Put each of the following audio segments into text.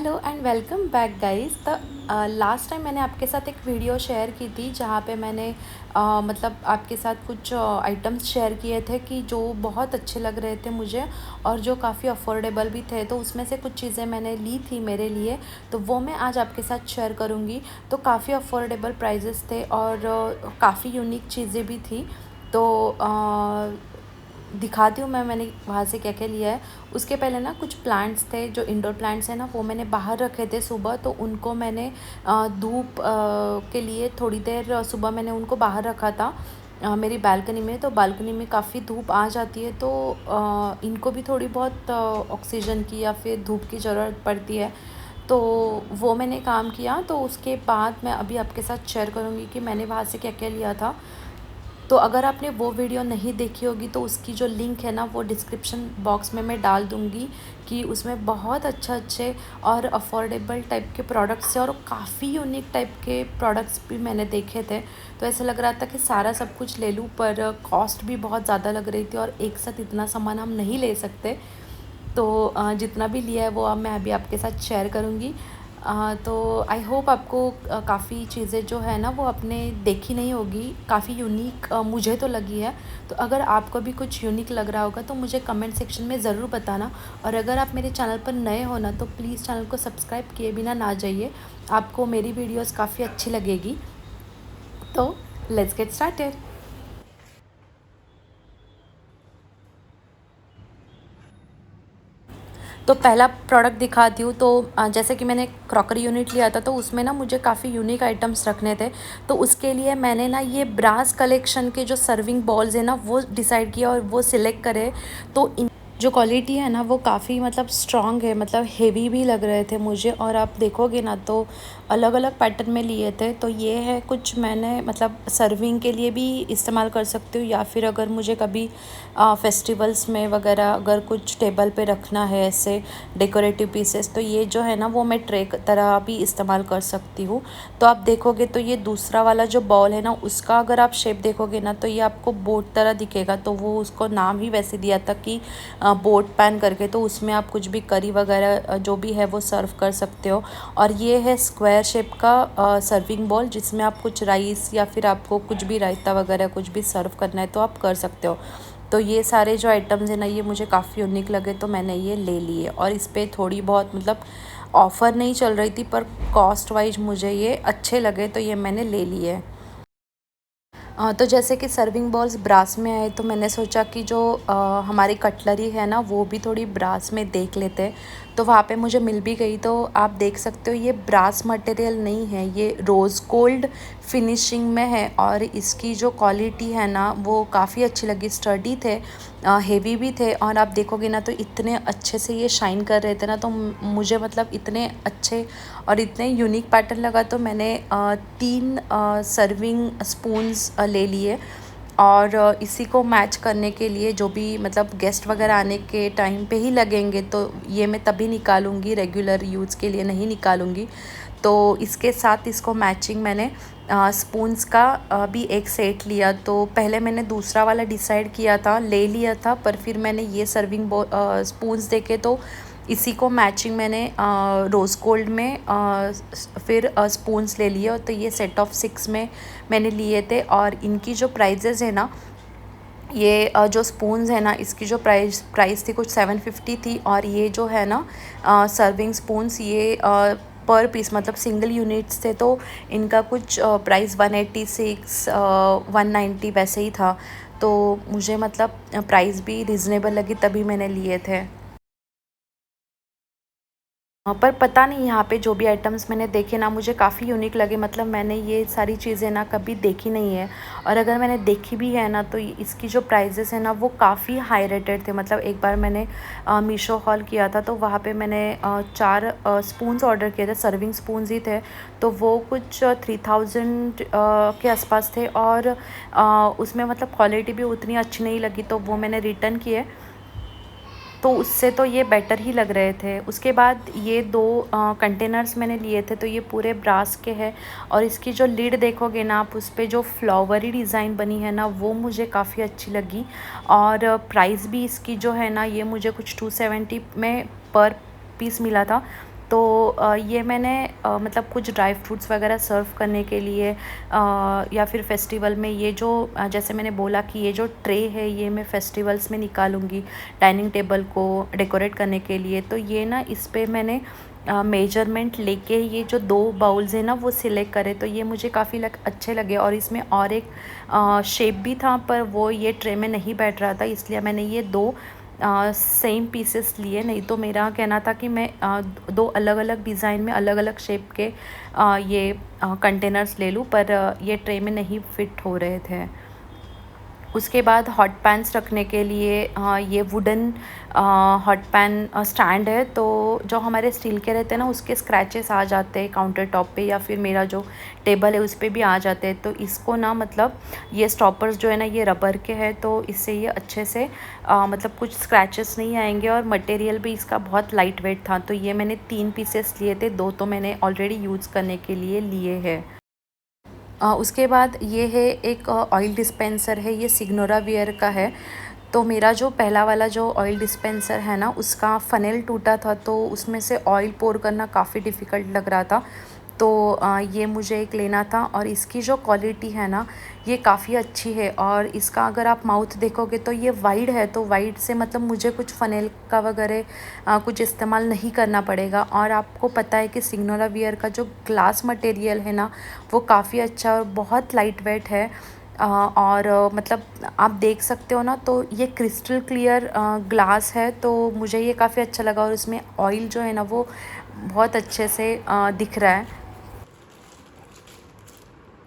Hello and welcome back guys. तो last time मैंने आपके साथ एक वीडियो शेयर की थी जहाँ पे मैंने मतलब आपके साथ कुछ आइटम्स शेयर किए थे कि जो बहुत अच्छे लग रहे थे मुझे और जो काफ़ी अफोर्डेबल भी थे। तो उसमें से कुछ चीज़ें मैंने ली थी मेरे लिए, तो वो मैं आज आपके साथ शेयर करूँगी। तो काफ़ी अफोर्डेबल प्राइजेस थे और काफ़ी यूनिक चीज़ें भी थी। तो दिखाती हूँ मैंने वहाँ से क्या क्या लिया है। उसके पहले ना कुछ प्लांट्स थे जो इंडोर प्लांट्स हैं ना, वो मैंने बाहर रखे थे सुबह। तो उनको मैंने धूप के लिए थोड़ी देर सुबह मैंने उनको बाहर रखा था मेरी बालकनी में। तो बालकनी में काफ़ी धूप आ जाती है, तो इनको भी थोड़ी बहुत ऑक्सीजन की या फिर धूप की ज़रूरत पड़ती है। तो वो मैंने काम किया। तो उसके बाद मैं अभी आपके साथ शेयर करूँगी कि मैंने वहाँ से क्या क्या लिया था। तो अगर आपने वो वीडियो नहीं देखी होगी तो उसकी जो लिंक है ना, वो डिस्क्रिप्शन बॉक्स में मैं डाल दूँगी। कि उसमें बहुत अच्छे और अफोर्डेबल टाइप के प्रोडक्ट्स थे और काफ़ी यूनिक टाइप के प्रोडक्ट्स भी मैंने देखे थे। तो ऐसा लग रहा था कि सारा सब कुछ ले लूँ, पर कॉस्ट भी बहुत ज़्यादा लग रही थी और एक साथ इतना सामान हम नहीं ले सकते। तो जितना भी लिया है वो अब मैं अभी आपके साथ शेयर करूँगी। तो आई होप आपको काफ़ी चीज़ें जो है ना वो आपने देखी नहीं होगी, काफ़ी यूनिक मुझे तो लगी है। तो अगर आपको भी कुछ यूनिक लग रहा होगा तो मुझे कमेंट सेक्शन में ज़रूर बताना। और अगर आप मेरे चैनल पर नए हो ना, तो प्लीज़ चैनल को सब्सक्राइब किए बिना ना जाइए, आपको मेरी वीडियोस काफ़ी अच्छी लगेगी। तो लेट्स गेट स्टार्टेड। तो पहला प्रोडक्ट दिखाती हूँ। तो जैसे कि मैंने क्रॉकरी यूनिट लिया था, तो उसमें ना मुझे काफ़ी यूनिक आइटम्स रखने थे। तो उसके लिए मैंने ना ये ब्रास कलेक्शन के जो सर्विंग बॉल्स है ना, वो डिसाइड किया और वो सिलेक्ट करे। तो इन जो क्वालिटी है ना वो काफ़ी मतलब स्ट्रॉन्ग है, मतलब हेवी भी लग रहे थे मुझे। और आप देखोगे ना तो अलग अलग पैटर्न में लिए थे। तो ये है कुछ मैंने मतलब सर्विंग के लिए भी इस्तेमाल कर सकती हूँ, या फिर अगर मुझे कभी फेस्टिवल्स में वगैरह अगर कुछ टेबल पे रखना है ऐसे डेकोरेटिव पीसेस, तो ये जो है ना वो मैं ट्रे तरह भी इस्तेमाल कर सकती हूँ। तो आप देखोगे तो ये दूसरा वाला जो बॉल है ना, उसका अगर आप शेप देखोगे ना तो ये आपको बोट तरह दिखेगा। तो वो उसको नाम ही वैसे दिया था कि बोट पैन करके। तो उसमें आप कुछ भी करी वगैरह जो भी है वो सर्व कर सकते हो। और ये है स्क्वायर शेप का सर्विंग बॉल, जिसमें आप कुछ राइस या फिर आपको कुछ भी रायता वगैरह कुछ भी सर्व करना है तो आप कर सकते हो। तो ये सारे जो आइटम्स हैं ना, ये मुझे काफ़ी यूनिक लगे तो मैंने ये ले लिए। और इस पर थोड़ी बहुत मतलब ऑफ़र नहीं चल रही थी, पर कॉस्ट वाइज मुझे ये अच्छे लगे तो ये मैंने ले लिए। तो जैसे कि सर्विंग बॉल्स ब्रास में आए, तो मैंने सोचा कि जो हमारी कटलरी है ना वो भी थोड़ी ब्रास में देख लेते हैं। तो वहाँ पे मुझे मिल भी गई। तो आप देख सकते हो ये ब्रास मटेरियल नहीं है, ये रोज़ गोल्ड फिनिशिंग में है। और इसकी जो क्वालिटी है ना वो काफ़ी अच्छी लगी, स्टडी थे, हेवी भी थे। और आप देखोगे ना तो इतने अच्छे से ये शाइन कर रहे थे ना, तो मुझे मतलब इतने अच्छे और इतने यूनिक पैटर्न लगा। तो मैंने 3 सर्विंग स्पून्स ले लिए। और इसी को मैच करने के लिए जो भी मतलब गेस्ट वगैरह आने के टाइम पे ही लगेंगे, तो ये मैं तभी निकालूंगी, रेगुलर यूज़ के लिए नहीं निकालूंगी। तो इसके साथ इसको मैचिंग मैंने स्पून्स का भी एक सेट लिया। तो पहले मैंने दूसरा वाला डिसाइड किया था, ले लिया था, पर फिर मैंने ये सर्विंग स्पून्स देखे तो इसी को मैचिंग मैंने रोज़ गोल्ड में फिर स्पून्स ले लिए। तो ये सेट ऑफ 6 में मैंने लिए थे। और इनकी जो प्राइजेज़ है ना, ये जो स्पून्स है ना, इसकी जो प्राइस थी कुछ 750 थी। और ये जो है ना सर्विंग स्पून्स, ये पर पीस मतलब सिंगल यूनिट्स थे, तो इनका कुछ प्राइस 186 190 वैसे ही था। तो मुझे मतलब प्राइस भी रिजनेबल लगी तभी मैंने लिए थे। पर पता नहीं यहाँ पे जो भी आइटम्स मैंने देखे ना मुझे काफ़ी यूनिक लगे, मतलब मैंने ये सारी चीज़ें ना कभी देखी नहीं है। और अगर मैंने देखी भी है ना तो इसकी जो प्राइजेस है ना वो काफ़ी हाई रेटेड थे। मतलब एक बार मैंने मीशो हॉल किया था, तो वहाँ पे मैंने 4 स्पून्स ऑर्डर किए थे, सर्विंग स्पून्स ही थे। तो वो कुछ 3000 के आसपास थे। और उसमें मतलब क्वालिटी भी उतनी अच्छी नहीं लगी, तो वो मैंने रिटर्न किए। तो उससे तो ये बेटर ही लग रहे थे। उसके बाद ये 2 कंटेनर्स मैंने लिए थे, तो ये पूरे ब्रास के हैं। और इसकी जो लिड देखोगे ना आप, उस पे जो फ्लावरी डिज़ाइन बनी है ना वो मुझे काफ़ी अच्छी लगी। और प्राइस भी इसकी जो है ना, ये मुझे कुछ 270 में पर पीस मिला था। तो ये मैंने मतलब कुछ ड्राई फ्रूट्स वगैरह सर्व करने के लिए या फिर फेस्टिवल में ये जो जैसे मैंने बोला कि ये जो ट्रे है ये मैं फेस्टिवल्स में निकालूंगी डाइनिंग टेबल को डेकोरेट करने के लिए। तो ये ना इस पे मैंने मेजरमेंट लेके ये जो 2 बाउल्स हैं ना वो सिलेक्ट करे, तो ये मुझे काफ़ी अच्छे लगे। और इसमें और एक शेप भी था पर वो ये ट्रे में नहीं बैठ रहा था, इसलिए मैंने ये 2 सेम पीसेस लिए। नहीं तो मेरा कहना था कि मैं 2 अलग अलग डिज़ाइन में अलग अलग शेप के ये कंटेनर्स ले लूँ, पर ये ट्रे में नहीं फिट हो रहे थे। उसके बाद हॉट पैन्स रखने के लिए ये वुडन हॉट पैन स्टैंड है। तो जो हमारे स्टील के रहते हैं ना उसके स्क्रैचेस आ जाते हैं काउंटर टॉप पे, या फिर मेरा जो टेबल है उस पर भी आ जाते हैं। तो इसको ना मतलब ये स्टॉपर्स जो है ना ये रबर के हैं, तो इससे ये अच्छे से मतलब कुछ स्क्रैचेस नहीं आएंगे। और मटेरियल भी इसका बहुत लाइट वेट था। तो ये मैंने 3 पीसेस लिए थे, 2 तो मैंने ऑलरेडी यूज़ करने के लिए लिए हैं। उसके बाद ये है एक ऑयल डिस्पेंसर है, ये सिग्नोरा वियर का है। तो मेरा जो पहला वाला जो ऑयल डिस्पेंसर है ना उसका फ़नेल टूटा था, तो उसमें से ऑयल पोर करना काफ़ी डिफ़िकल्ट लग रहा था। तो ये मुझे एक लेना था। और इसकी जो क्वालिटी है ना ये काफ़ी अच्छी है। और इसका अगर आप माउथ देखोगे तो ये वाइड है, तो वाइड से मतलब मुझे कुछ फ़नेल का वगैरह कुछ इस्तेमाल नहीं करना पड़ेगा। और आपको पता है कि सिग्नोरा वियर का जो ग्लास मटेरियल है ना वो काफ़ी अच्छा और बहुत लाइट वेट है। और मतलब आप देख सकते हो ना, तो ये क्रिस्टल क्लियर ग्लास है, तो मुझे ये काफ़ी अच्छा लगा। और इसमें ऑयल जो है ना वो बहुत अच्छे से दिख रहा है।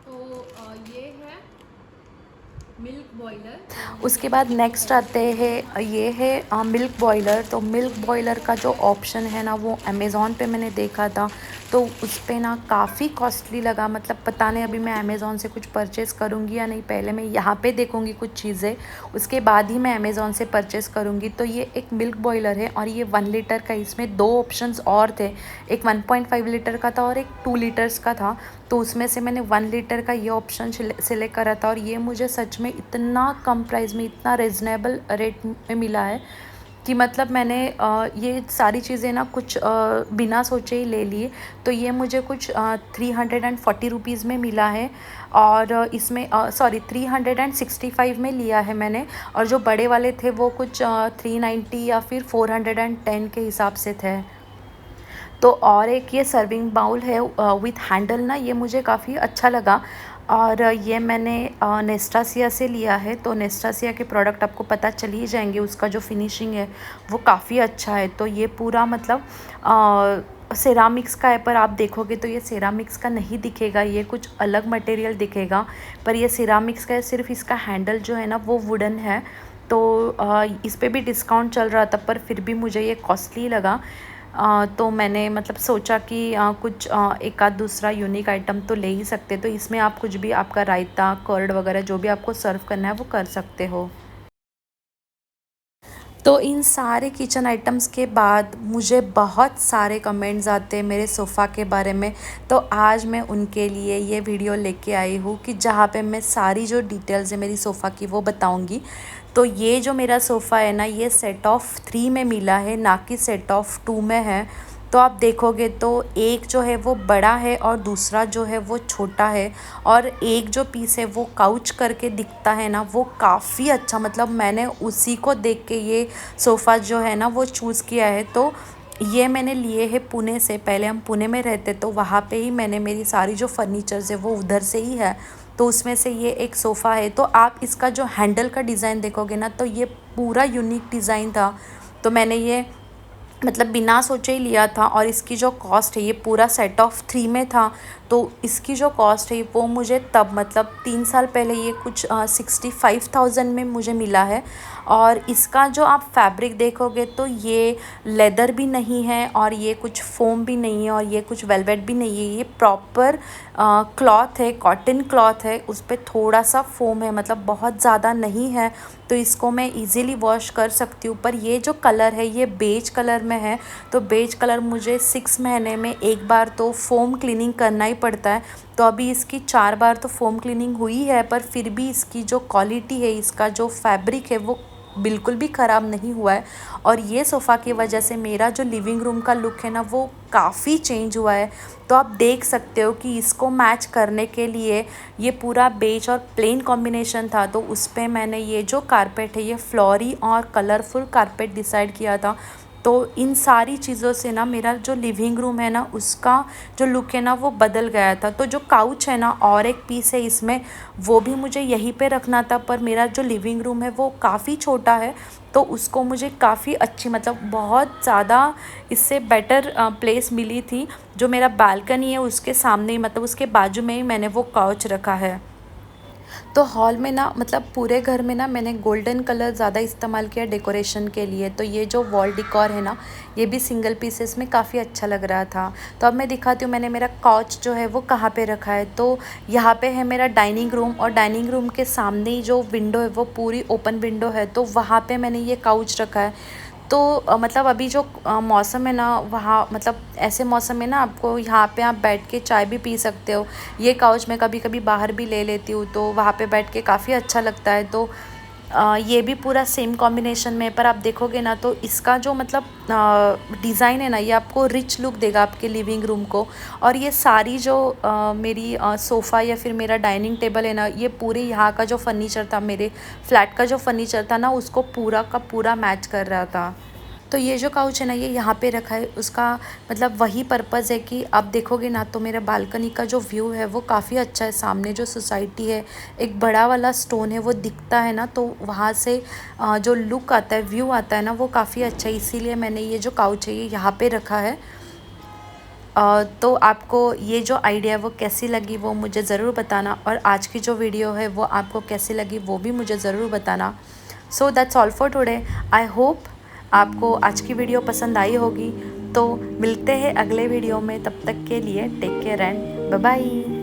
तो ये है मिल्क बॉयलर। उसके बाद नेक्स्ट आते हैं ये है मिल्क बॉयलर। तो मिल्क बॉयलर का जो ऑप्शन है ना वो अमेज़ॉन पे मैंने देखा था, तो उस पे ना काफ़ी कॉस्टली लगा। मतलब पता नहीं अभी मैं अमेज़ॉन से कुछ परचेज़ करूँगी या नहीं, पहले मैं यहाँ पे देखूँगी कुछ चीज़ें, उसके बाद ही मैं अमेज़ॉन से परचेज़ करूँगी। तो ये एक मिल्क बॉयलर है और ये 1 लीटर का, इसमें 2 ऑप्शंस और थे, एक 1.5 लीटर का था और एक 2 लीटर्स का था। तो उसमें से मैंने 1 लीटर का ये ऑप्शन सिलेक्ट करा था। और ये मुझे सच में इतना कम प्राइस में, इतना रिजनेबल रेट में मिला है कि मतलब मैंने ये सारी चीज़ें ना कुछ बिना सोचे ही ले लिए। तो ये मुझे कुछ 340 रुपीज़ में मिला है। और इसमें सॉरी 365 में लिया है मैंने। और जो बड़े वाले थे वो कुछ 390 या फिर 410 के हिसाब से थे। तो और एक ये सर्विंग बाउल है विथ हैंडल ना, ये मुझे काफ़ी अच्छा लगा। और ये मैंने नेस्टासिया से लिया है। तो नेस्टासिया के प्रोडक्ट आपको पता चल ही जाएंगे, उसका जो फिनिशिंग है वो काफ़ी अच्छा है। तो ये पूरा मतलब सेरामिक्स का है, पर आप देखोगे तो ये सेरामिक्स का नहीं दिखेगा, ये कुछ अलग मटेरियल दिखेगा। पर ये सेरामिक्स का है, सिर्फ इसका हैंडल जो है ना वो वुडन है। तो इस पे भी डिस्काउंट चल रहा था, पर फिर भी मुझे ये कॉस्टली लगा। तो मैंने मतलब सोचा कि कुछ एक आध दूसरा यूनिक आइटम तो ले ही सकते। तो इसमें आप कुछ भी, आपका रायता कर्ड वगैरह जो भी आपको सर्व करना है वो कर सकते हो। तो इन सारे किचन आइटम्स के बाद मुझे बहुत सारे कमेंट्स आते हैं मेरे सोफ़ा के बारे में। तो आज मैं उनके लिए ये वीडियो लेके आई हूँ कि जहाँ पे मैं सारी जो डिटेल्स है मेरी सोफ़ा की वो बताऊँगी। तो ये जो मेरा सोफ़ा है ना ये सेट ऑफ 3 में मिला है, ना कि सेट ऑफ 2 में है। तो आप देखोगे तो एक जो है वो बड़ा है और दूसरा जो है वो छोटा है। और एक जो पीस है वो काउच करके दिखता है ना वो काफ़ी अच्छा, मतलब मैंने उसी को देख के ये सोफ़ा जो है ना वो चूज़ किया है। तो ये मैंने लिए है पुणे से, पहले हम पुणे में रहते तो वहाँ पे ही मैंने मेरी सारी जो फर्नीचर्स है वो उधर से ही है। तो उसमें से ये एक सोफ़ा है। तो आप इसका जो हैंडल का डिज़ाइन देखोगे ना तो ये पूरा यूनिक डिज़ाइन था। तो मैंने ये मतलब बिना सोचे ही लिया था। और इसकी जो कॉस्ट है, ये पूरा सेट ऑफ 3 में था, तो इसकी जो कॉस्ट है वो मुझे तब मतलब 3 साल पहले ये कुछ 65,000 में मुझे मिला है। और इसका जो आप फैब्रिक देखोगे तो ये लेदर भी नहीं है और ये कुछ फोम भी नहीं है और ये कुछ वेलवेट भी नहीं है, ये प्रॉपर क्लॉथ है, कॉटन क्लॉथ है। उस पर थोड़ा सा फोम है, मतलब बहुत ज़्यादा नहीं है। तो इसको मैं इजीली वॉश कर सकती हूँ। पर ये जो कलर है ये बेज कलर में है। तो बेज कलर मुझे 6 महीने में एक बार तो फोम क्लीनिंग करना ही पड़ता है। तो अभी इसकी 4 बार तो फोम क्लीनिंग हुई है, पर फिर भी इसकी जो क्वालिटी है, इसका जो फैब्रिक है वो बिल्कुल भी ख़राब नहीं हुआ है। और ये सोफ़ा की वजह से मेरा जो लिविंग रूम का लुक है ना वो काफ़ी चेंज हुआ है। तो आप देख सकते हो कि इसको मैच करने के लिए ये पूरा बेज और प्लेन कॉम्बिनेशन था, तो उस पे मैंने ये जो कारपेट है ये फ्लोरी और कलरफुल कारपेट डिसाइड किया था। तो इन सारी चीज़ों से ना मेरा जो लिविंग रूम है ना उसका जो लुक है ना वो बदल गया था। तो जो काउच है ना और एक पीस है इसमें, वो भी मुझे यहीं पे रखना था, पर मेरा जो लिविंग रूम है वो काफ़ी छोटा है, तो उसको मुझे काफ़ी अच्छी मतलब बहुत ज़्यादा इससे बेटर प्लेस मिली थी। जो मेरा बालकनी है उसके सामने ही मतलब उसके बाजू में ही मैंने वो काउच रखा है। तो हॉल में ना मतलब पूरे घर में ना मैंने गोल्डन कलर ज़्यादा इस्तेमाल किया डेकोरेशन के लिए। तो ये जो वॉल डिकॉर है ना ये भी सिंगल पीसेस में काफ़ी अच्छा लग रहा था। तो अब मैं दिखाती हूँ मैंने मेरा काउच जो है वो कहाँ पे रखा है। तो यहाँ पे है मेरा डाइनिंग रूम, और डाइनिंग रूम के सामने ही जो विंडो है वो पूरी ओपन विंडो है, तो वहाँ पे मैंने ये काउच रखा है। तो मतलब अभी जो मौसम है ना वहाँ मतलब ऐसे मौसम में ना आपको यहाँ पे आप बैठ के चाय भी पी सकते हो। ये काउच मैं कभी कभी बाहर भी ले लेती हूँ, तो वहाँ पे बैठ के काफ़ी अच्छा लगता है। तो ये भी पूरा सेम कॉम्बिनेशन में है, पर आप देखोगे ना तो इसका जो मतलब डिज़ाइन है ना ये आपको रिच लुक देगा आपके लिविंग रूम को। और ये सारी जो मेरी सोफ़ा या फिर मेरा डाइनिंग टेबल है ना ये पूरे यहाँ का जो फर्नीचर था, मेरे फ्लैट का जो फर्नीचर था ना उसको पूरा का पूरा मैच कर रहा था। तो ये जो काउच है ना ये यहाँ पे रखा है, उसका मतलब वही पर्पज़ है कि आप देखोगे ना तो मेरा बालकनी का जो व्यू है वो काफ़ी अच्छा है। सामने जो सोसाइटी है, एक बड़ा वाला स्टोन है वो दिखता है ना, तो वहाँ से जो लुक आता है, व्यू आता है ना वो काफ़ी अच्छा है। इसीलिए मैंने ये जो काउच है ये यहाँ पे रखा है। तो आपको ये जो आइडिया वो कैसी लगी वो मुझे ज़रूर बताना, और आज की जो वीडियो है वो आपको कैसी लगी वो भी मुझे ज़रूर बताना। So that's all for today. I hope आपको आज की वीडियो पसंद आई होगी। तो मिलते हैं अगले वीडियो में, तब तक के लिए take care and bye bye.